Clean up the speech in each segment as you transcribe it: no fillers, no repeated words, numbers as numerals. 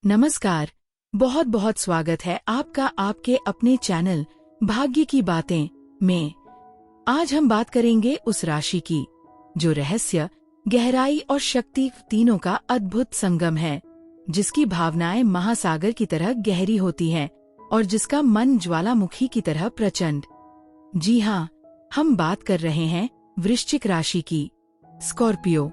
नमस्कार। बहुत बहुत स्वागत है आपका आपके अपने चैनल भाग्य की बातें में। आज हम बात करेंगे उस राशि की जो रहस्य, गहराई और शक्ति तीनों का अद्भुत संगम है, जिसकी भावनाएं महासागर की तरह गहरी होती हैं और जिसका मन ज्वालामुखी की तरह प्रचंड। जी हाँ, हम बात कर रहे हैं वृश्चिक राशि की, स्कॉर्पियो।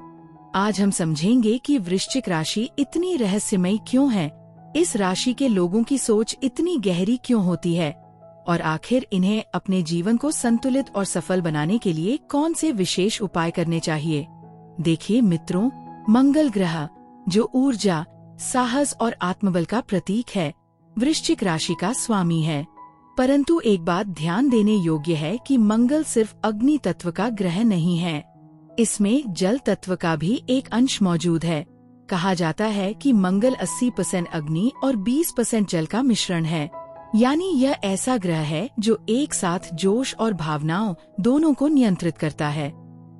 आज हम समझेंगे कि वृश्चिक राशि इतनी रहस्यमयी क्यों है, इस राशि के लोगों की सोच इतनी गहरी क्यों होती है और आखिर इन्हें अपने जीवन को संतुलित और सफल बनाने के लिए कौन से विशेष उपाय करने चाहिए। देखिए मित्रों, मंगल ग्रह जो ऊर्जा, साहस और आत्मबल का प्रतीक है, वृश्चिक राशि का स्वामी है। परंतु एक बात ध्यान देने योग्य है कि मंगल सिर्फ अग्नि तत्व का ग्रह नहीं है, इसमें जल तत्व का भी एक अंश मौजूद है। कहा जाता है कि मंगल 80% अग्नि और 20% जल का मिश्रण है, यानी यह ऐसा ग्रह है जो एक साथ जोश और भावनाओं दोनों को नियंत्रित करता है।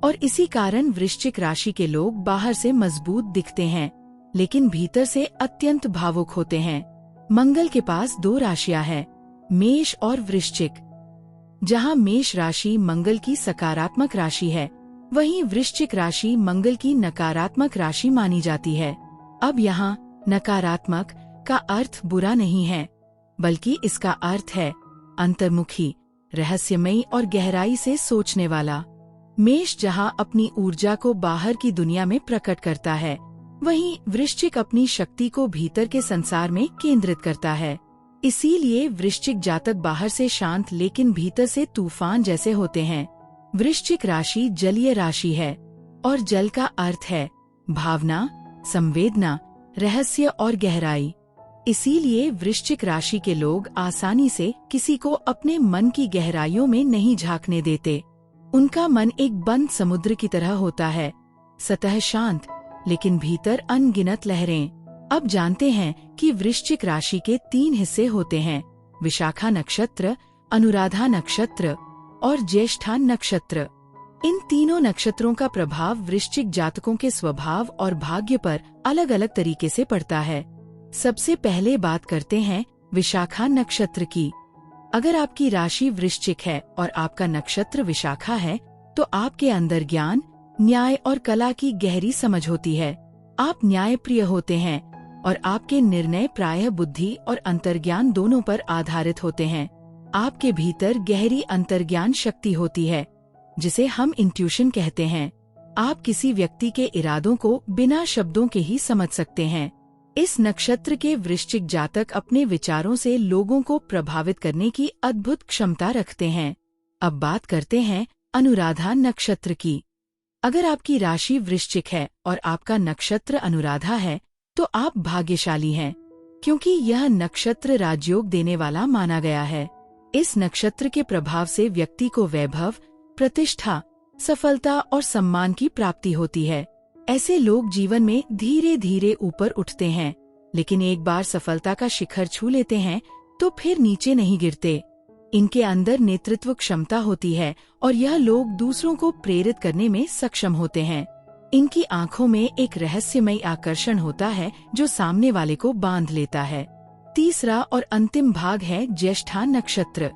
और इसी कारण वृश्चिक राशि के लोग बाहर से मजबूत दिखते हैं, लेकिन भीतर से अत्यंत भावुक होते हैं। मंगल के पास दो राशियां हैं, मेष और वृश्चिक। जहां मेष राशि मंगल की सकारात्मक राशि है, वहीं वृश्चिक राशि मंगल की नकारात्मक राशि मानी जाती है। अब यहाँ नकारात्मक का अर्थ बुरा नहीं है, बल्कि इसका अर्थ है अंतर्मुखी, रहस्यमयी और गहराई से सोचने वाला। मेष जहाँ अपनी ऊर्जा को बाहर की दुनिया में प्रकट करता है, वहीं वृश्चिक अपनी शक्ति को भीतर के संसार में केंद्रित करता है। इसीलिए वृश्चिक जातक बाहर से शांत लेकिन भीतर से तूफान जैसे होते हैं। वृश्चिक राशि जलीय राशि है और जल का अर्थ है भावना, संवेदना, रहस्य और गहराई। इसीलिए वृश्चिक राशि के लोग आसानी से किसी को अपने मन की गहराइयों में नहीं झांकने देते। उनका मन एक बंद समुद्र की तरह होता है, सतह शांत लेकिन भीतर अनगिनत लहरें। अब जानते हैं कि वृश्चिक राशि के 3 हिस्से होते हैं, विशाखा नक्षत्र, अनुराधा नक्षत्र और ज्येष्ठा नक्षत्र। इन तीनों नक्षत्रों का प्रभाव वृश्चिक जातकों के स्वभाव और भाग्य पर अलग अलग तरीके से पड़ता है। सबसे पहले बात करते हैं विशाखा नक्षत्र की। अगर आपकी राशि वृश्चिक है और आपका नक्षत्र विशाखा है, तो आपके अंदर ज्ञान, न्याय और कला की गहरी समझ होती है। आप न्यायप्रिय होते हैं और आपके निर्णय प्रायः बुद्धि और अंतर्ज्ञान दोनों पर आधारित होते हैं। आपके भीतर गहरी अंतर्ज्ञान शक्ति होती है, जिसे हम इंट्यूशन कहते हैं। आप किसी व्यक्ति के इरादों को बिना शब्दों के ही समझ सकते हैं। इस नक्षत्र के वृश्चिक जातक अपने विचारों से लोगों को प्रभावित करने की अद्भुत क्षमता रखते हैं। अब बात करते हैं अनुराधा नक्षत्र की। अगर आपकी राशि वृश्चिक है और आपका नक्षत्र अनुराधा है, तो आप भाग्यशाली हैं, क्योंकि यह नक्षत्र राजयोग देने वाला माना गया है। इस नक्षत्र के प्रभाव से व्यक्ति को वैभव, प्रतिष्ठा, सफलता और सम्मान की प्राप्ति होती है। ऐसे लोग जीवन में धीरे धीरे ऊपर उठते हैं, लेकिन एक बार सफलता का शिखर छू लेते हैं तो फिर नीचे नहीं गिरते। इनके अंदर नेतृत्व क्षमता होती है और यह लोग दूसरों को प्रेरित करने में सक्षम होते हैं। इनकी आंखों में एक रहस्यमयी आकर्षण होता है जो सामने वाले को बांध लेता है। तीसरा और अंतिम भाग है ज्येष्ठा नक्षत्र।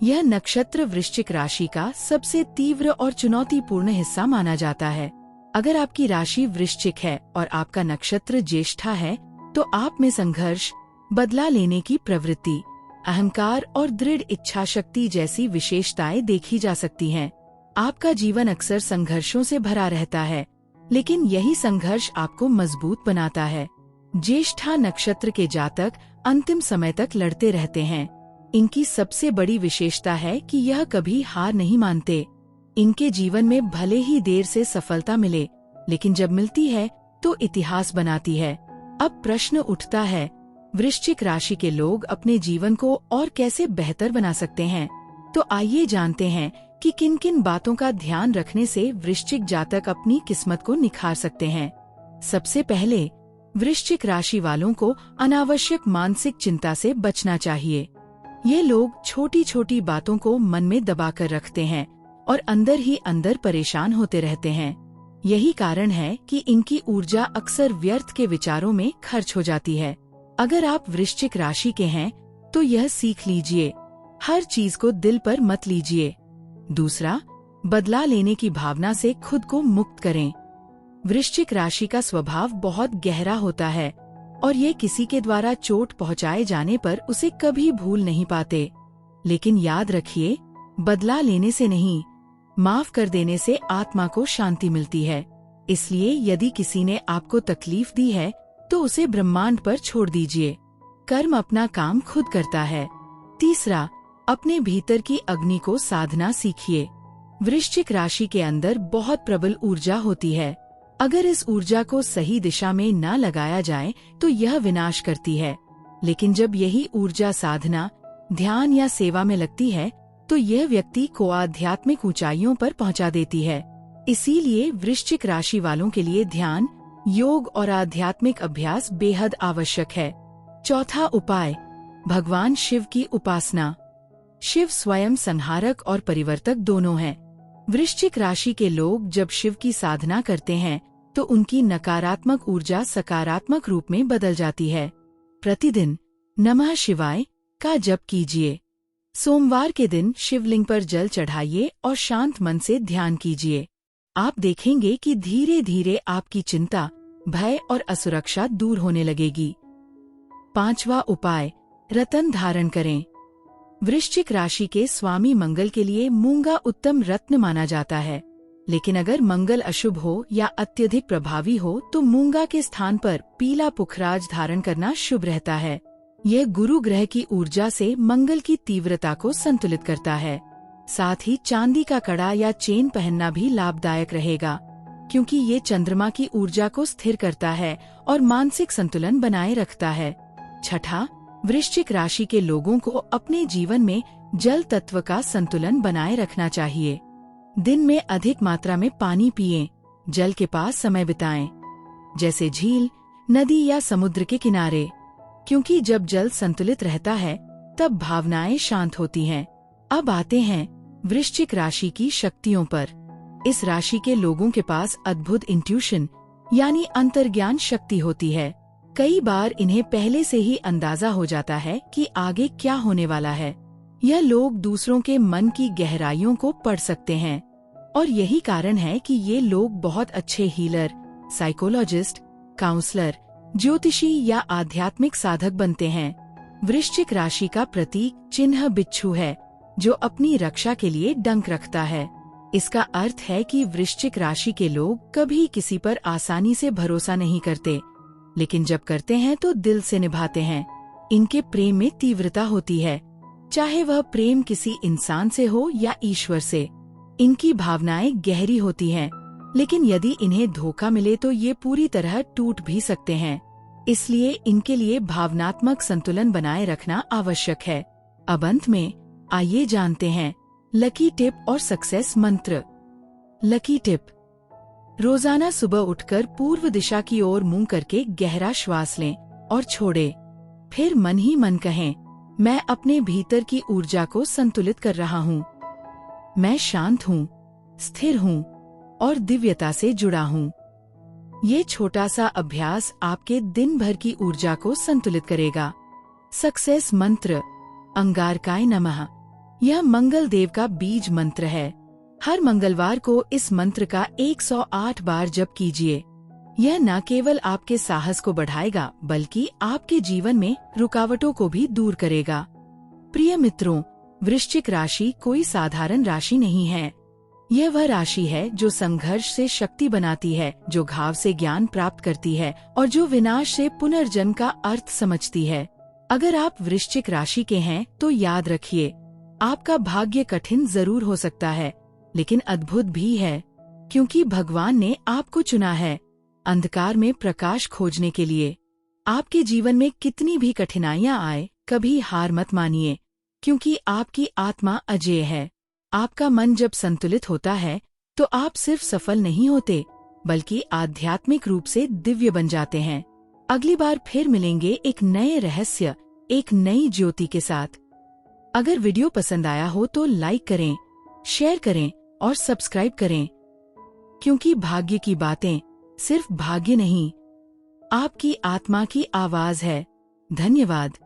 यह नक्षत्र वृश्चिक राशि का सबसे तीव्र और चुनौतीपूर्ण हिस्सा माना जाता है। अगर आपकी राशि वृश्चिक है और आपका नक्षत्र ज्येष्ठा है, तो आप में संघर्ष, बदला लेने की प्रवृत्ति, अहंकार और दृढ़ इच्छा शक्ति जैसी विशेषताएं देखी जा सकती हैं। आपका जीवन अक्सर संघर्षों से भरा रहता है, लेकिन यही संघर्ष आपको मजबूत बनाता है। ज्येष्ठा नक्षत्र के जातक अंतिम समय तक लड़ते रहते हैं। इनकी सबसे बड़ी विशेषता है कि यह कभी हार नहीं मानते। इनके जीवन में भले ही देर से सफलता मिले, लेकिन जब मिलती है तो इतिहास बनाती है। अब प्रश्न उठता है, वृश्चिक राशि के लोग अपने जीवन को और कैसे बेहतर बना सकते हैं? तो आइए जानते हैं कि किन किन बातों का ध्यान रखने से वृश्चिक जातक अपनी किस्मत को निखार सकते हैं। सबसे पहले, वृश्चिक राशि वालों को अनावश्यक मानसिक चिंता से बचना चाहिए। ये लोग छोटी छोटी बातों को मन में दबाकर रखते हैं और अंदर ही अंदर परेशान होते रहते हैं। यही कारण है कि इनकी ऊर्जा अक्सर व्यर्थ के विचारों में खर्च हो जाती है। अगर आप वृश्चिक राशि के हैं तो यह सीख लीजिए, हर चीज को दिल पर मत लीजिए। दूसरा, बदला लेने की भावना से खुद को मुक्त करें। वृश्चिक राशि का स्वभाव बहुत गहरा होता है और ये किसी के द्वारा चोट पहुंचाए जाने पर उसे कभी भूल नहीं पाते। लेकिन याद रखिए, बदला लेने से नहीं, माफ कर देने से आत्मा को शांति मिलती है। इसलिए यदि किसी ने आपको तकलीफ दी है तो उसे ब्रह्मांड पर छोड़ दीजिए। कर्म अपना काम खुद करता है। तीसरा, अपने भीतर की अग्नि को साधना सीखिए। वृश्चिक राशि के अंदर बहुत प्रबल ऊर्जा होती है। अगर इस ऊर्जा को सही दिशा में न लगाया जाए तो यह विनाश करती है। लेकिन जब यही ऊर्जा साधना, ध्यान या सेवा में लगती है तो यह व्यक्ति को आध्यात्मिक ऊंचाइयों पर पहुंचा देती है। इसीलिए वृश्चिक राशि वालों के लिए ध्यान, योग और आध्यात्मिक अभ्यास बेहद आवश्यक है। चौथा उपाय, भगवान शिव की उपासना। शिव स्वयं संहारक और परिवर्तक दोनों हैं। वृश्चिक राशि के लोग जब शिव की साधना करते हैं तो उनकी नकारात्मक ऊर्जा सकारात्मक रूप में बदल जाती है। प्रतिदिन नमः शिवाय का जप कीजिए। सोमवार के दिन शिवलिंग पर जल चढ़ाइए और शांत मन से ध्यान कीजिए। आप देखेंगे कि धीरे धीरे आपकी चिंता, भय और असुरक्षा दूर होने लगेगी। पांचवा उपाय, रत्न धारण करें। वृश्चिक राशि के स्वामी मंगल के लिए मूंगा उत्तम रत्न माना जाता है। लेकिन अगर मंगल अशुभ हो या अत्यधिक प्रभावी हो तो मूंगा के स्थान पर पीला पुखराज धारण करना शुभ रहता है। यह गुरु ग्रह की ऊर्जा से मंगल की तीव्रता को संतुलित करता है। साथ ही चांदी का कड़ा या चेन पहनना भी लाभदायक रहेगा, क्योंकि ये चंद्रमा की ऊर्जा को स्थिर करता है और मानसिक संतुलन बनाए रखता है। छठा, वृश्चिक राशि के लोगों को अपने जीवन में जल तत्व का संतुलन बनाए रखना चाहिए। दिन में अधिक मात्रा में पानी पिएं, जल के पास समय बिताएं, जैसे झील, नदी या समुद्र के किनारे, क्योंकि जब जल संतुलित रहता है तब भावनाएं शांत होती हैं। अब आते हैं वृश्चिक राशि की शक्तियों पर। इस राशि के लोगों के पास अद्भुत इंट्यूशन यानी अंतर्ज्ञान शक्ति होती है। कई बार इन्हें पहले से ही अंदाजा हो जाता है कि आगे क्या होने वाला है। यह लोग दूसरों के मन की गहराइयों को पढ़ सकते हैं और यही कारण है कि ये लोग बहुत अच्छे हीलर, साइकोलॉजिस्ट, काउंसलर, ज्योतिषी या आध्यात्मिक साधक बनते हैं। वृश्चिक राशि का प्रतीक चिन्ह बिच्छू है, जो अपनी रक्षा के लिए डंक रखता है। इसका अर्थ है कि वृश्चिक राशि के लोग कभी किसी पर आसानी से भरोसा नहीं करते, लेकिन जब करते हैं तो दिल से निभाते हैं। इनके प्रेम में तीव्रता होती है, चाहे वह प्रेम किसी इंसान से हो या ईश्वर से। इनकी भावनाएं गहरी होती हैं, लेकिन यदि इन्हें धोखा मिले तो ये पूरी तरह टूट भी सकते हैं। इसलिए इनके लिए भावनात्मक संतुलन बनाए रखना आवश्यक है। अब अंत में आइए जानते हैं लकी टिप और सक्सेस मंत्र। लकी टिप, रोजाना सुबह उठकर पूर्व दिशा की ओर मुंह करके गहरा श्वास लें और छोड़ें। फिर मन ही मन कहें, मैं अपने भीतर की ऊर्जा को संतुलित कर रहा हूँ। मैं शांत हूँ, स्थिर हूँ और दिव्यता से जुड़ा हूँ। ये छोटा सा अभ्यास आपके दिन भर की ऊर्जा को संतुलित करेगा। सक्सेस मंत्र, अंगारकाय नमः। यह मंगल देव का बीज मंत्र है। हर मंगलवार को इस मंत्र का 108 बार जप कीजिए। यह न केवल आपके साहस को बढ़ाएगा बल्कि आपके जीवन में रुकावटों को भी दूर करेगा। प्रिय मित्रों, वृश्चिक राशि कोई साधारण राशि नहीं है। यह वह राशि है जो संघर्ष से शक्ति बनाती है, जो घाव से ज्ञान प्राप्त करती है और जो विनाश से पुनर्जन्म का अर्थ समझती है। अगर आप वृश्चिक राशि के हैं तो याद रखिए, आपका भाग्य कठिन जरूर हो सकता है, लेकिन अद्भुत भी है, क्योंकि भगवान ने आपको चुना है अंधकार में प्रकाश खोजने के लिए। आपके जीवन में कितनी भी कठिनाइयां आए, कभी हार मत मानिए, क्योंकि आपकी आत्मा अजेय है। आपका मन जब संतुलित होता है तो आप सिर्फ सफल नहीं होते बल्कि आध्यात्मिक रूप से दिव्य बन जाते हैं। अगली बार फिर मिलेंगे एक नए रहस्य, एक नई ज्योति के साथ। अगर वीडियो पसंद आया हो तो लाइक करें, शेयर करें और सब्सक्राइब करें, क्योंकि भाग्य की बातें सिर्फ भाग्य नहीं, आपकी आत्मा की आवाज है। धन्यवाद।